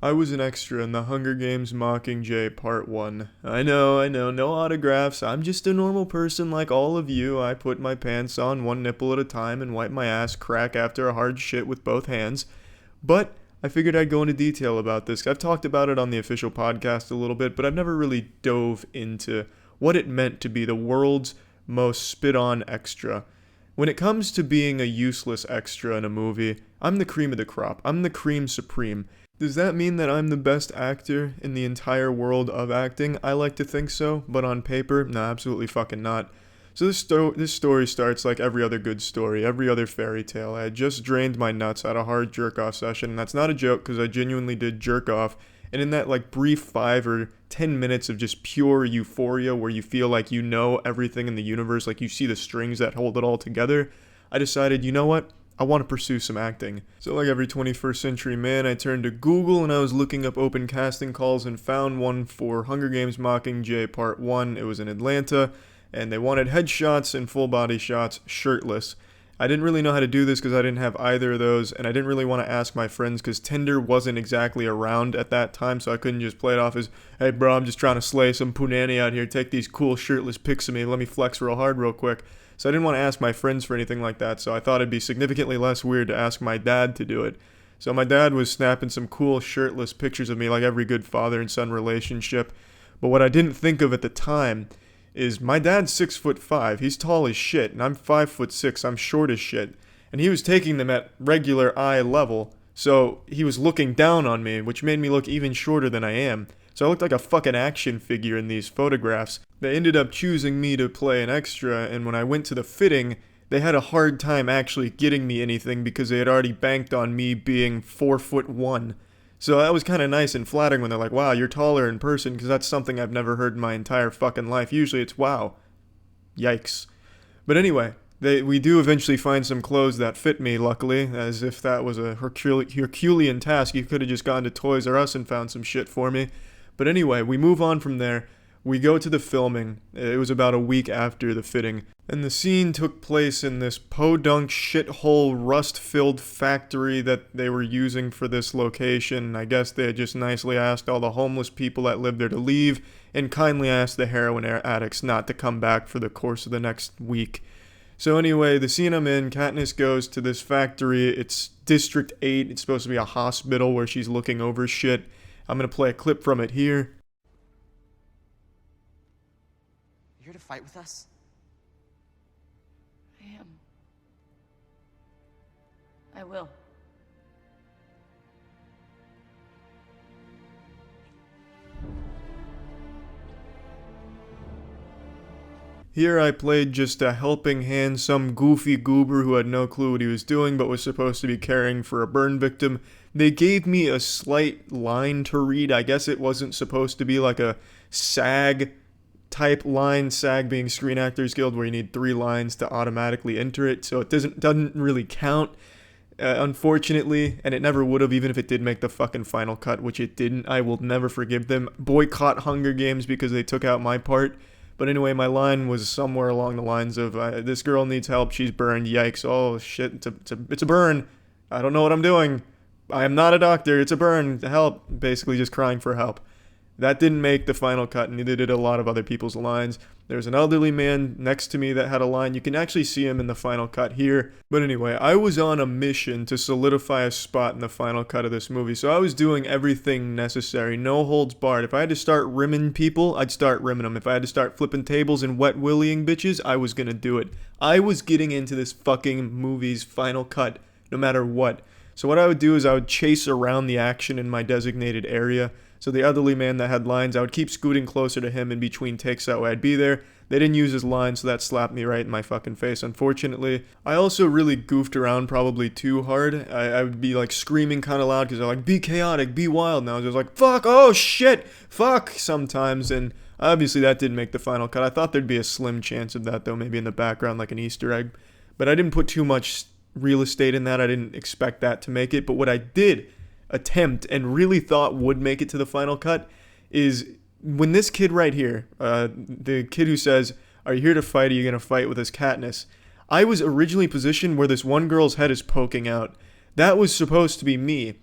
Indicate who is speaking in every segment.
Speaker 1: I was an extra in the Hunger Games Mockingjay Part 1. I know, no autographs. I'm just a normal person like all of you. I put my pants on one nipple at a time and wipe my ass crack after a hard shit with both hands. But I figured I'd go into detail about this. I've talked about it on the official podcast a little bit, but I've never really dove into what it meant to be the world's most spit on extra. When it comes to being a useless extra in a movie, I'm the cream of the crop. I'm the cream supreme. Does that mean that I'm the best actor in the entire world of acting? I like to think so, but on paper, no, absolutely fucking not. So this story starts like every other good story, every other fairy tale. I had just drained my nuts at a hard jerk-off session, and that's not a joke because I genuinely did jerk off. And in that like brief 5 or 10 minutes of just pure euphoria where you feel like you know everything in the universe, like you see the strings that hold it all together, I decided, you know what? I want to pursue some acting. So like every 21st century man, I turned to Google and I was looking up open casting calls and found one for Hunger Games Mockingjay Part 1. It was in Atlanta, and they wanted headshots and full body shots shirtless. I didn't really know how to do this because I didn't have either of those, and I didn't really want to ask my friends because Tinder wasn't exactly around at that time, so I couldn't just play it off as, hey bro, I'm just trying to slay some punani out here, take these cool shirtless pics of me, let me flex real hard real quick. So I didn't want to ask my friends for anything like that, so I thought it'd be significantly less weird to ask my dad to do it. So my dad was snapping some cool shirtless pictures of me like every good father and son relationship. But what I didn't think of at the time is my dad's 6'5", he's tall as shit, and I'm 5'6", I'm short as shit. And he was taking them at regular eye level, so he was looking down on me, which made me look even shorter than I am. So I looked like a fucking action figure in these photographs. They ended up choosing me to play an extra, and when I went to the fitting, they had a hard time actually getting me anything because they had already banked on me being 4'1". So that was kind of nice and flattering when they're like, wow, you're taller in person, because that's something I've never heard in my entire fucking life. Usually it's, wow, yikes. But anyway, we do eventually find some clothes that fit me, luckily, as if that was a Herculean task. You could have just gone to Toys R Us and found some shit for me. But anyway, we move on from there. We go to the filming. It was about a week after the fitting. And the scene took place in this podunk shithole rust-filled factory that they were using for this location. I guess they had just nicely asked all the homeless people that lived there to leave and kindly asked the heroin addicts not to come back for the course of the next week. So anyway, the scene I'm in, Katniss goes to this factory. It's District 8. It's supposed to be a hospital where she's looking over shit. I'm going to play a clip from it here.
Speaker 2: You here to fight with us?
Speaker 3: I am. I will.
Speaker 1: Here I played just a helping hand, some goofy goober who had no clue what he was doing but was supposed to be caring for a burn victim. They gave me a slight line to read. I guess it wasn't supposed to be like a SAG type line, SAG being Screen Actors Guild, where you need 3 lines to automatically enter it, so it doesn't really count, unfortunately, and it never would have even if it did make the fucking final cut, which it didn't. I will never forgive them. Boycott Hunger Games because they took out my part. But anyway, my line was somewhere along the lines of, this girl needs help, she's burned, yikes, oh shit, it's a burn, I don't know what I'm doing, I am not a doctor, it's a burn, help, basically just crying for help. That didn't make the final cut, and neither did a lot of other people's lines. There's an elderly man next to me that had a line. You can actually see him in the final cut here. But anyway, I was on a mission to solidify a spot in the final cut of this movie, so I was doing everything necessary, no holds barred. If I had to start rimming people, I'd start rimming them. If I had to start flipping tables and wet willying bitches, I was gonna do it. I was getting into this fucking movie's final cut, no matter what. So what I would do is I would chase around the action in my designated area. So the elderly man that had lines, I would keep scooting closer to him in between takes that way I'd be there. They didn't use his line, so that slapped me right in my fucking face, unfortunately. I also really goofed around probably too hard. I would be like screaming kind of loud because they're like, be chaotic, be wild. And I was just like, fuck, oh shit, fuck, sometimes. And obviously that didn't make the final cut. I thought there'd be a slim chance of that though, maybe in the background like an Easter egg. But I didn't put too much real estate in that. I didn't expect that to make it. But what I did attempt and really thought would make it to the final cut is when this kid right here, the kid who says, are you here to fight? Are you going to fight with this Katniss? I was originally positioned where this one girl's head is poking out. That was supposed to be me.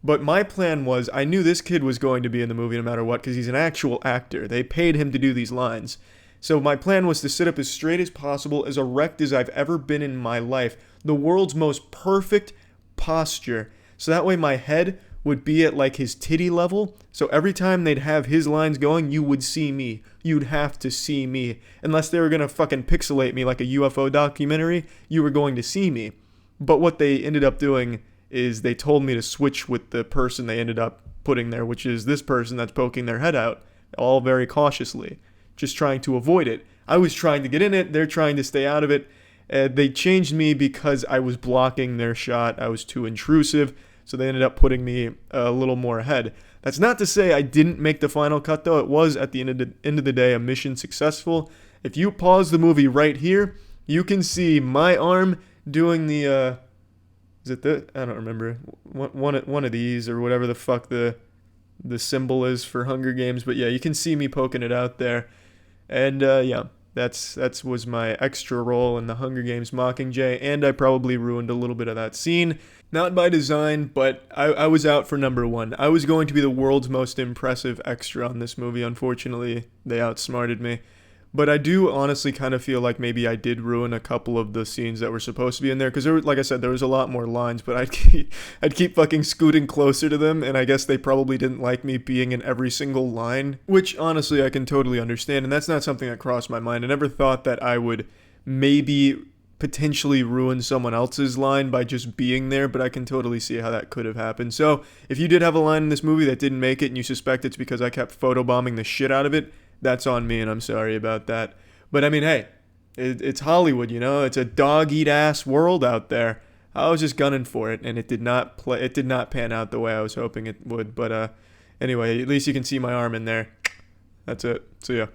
Speaker 1: But my plan was, I knew this kid was going to be in the movie no matter what because he's an actual actor. They paid him to do these lines. So my plan was to sit up as straight as possible, as erect as I've ever been in my life. The world's most perfect posture. So that way my head would be at like his titty level. So every time they'd have his lines going, you would see me. You'd have to see me. Unless they were going to fucking pixelate me like a UFO documentary, you were going to see me. But what they ended up doing is they told me to switch with the person they ended up putting there, which is this person that's poking their head out, all very cautiously, just trying to avoid it. I was trying to get in it, they're trying to stay out of it. They changed me because I was blocking their shot. I was too intrusive, so they ended up putting me a little more ahead. That's not to say I didn't make the final cut, though. It was, at the end of the day, a mission successful. If you pause the movie right here, you can see my arm doing the is it the, I don't remember, one of these or whatever the fuck the symbol is for Hunger Games, but yeah, you can see me poking it out there. And yeah, that's was my extra role in the Hunger Games Mockingjay, and I probably ruined a little bit of that scene. Not by design, but I was out for number one. I was going to be the world's most impressive extra on this movie. Unfortunately, they outsmarted me. But I do honestly kind of feel like maybe I did ruin a couple of the scenes that were supposed to be in there. Because, like I said, there was a lot more lines, but I'd keep fucking scooting closer to them. And I guess they probably didn't like me being in every single line. Which, honestly, I can totally understand. And that's not something that crossed my mind. I never thought that I would maybe potentially ruin someone else's line by just being there, but I can totally see how that could have happened. So, if you did have a line in this movie that didn't make it and you suspect it's because I kept photobombing the shit out of it, that's on me, and I'm sorry about that. But I mean, hey, it's Hollywood, you know. It's a dog-eat-ass world out there. I was just gunning for it, and it did not pan out the way I was hoping it would. But anyway, at least you can see my arm in there. That's it. So yeah.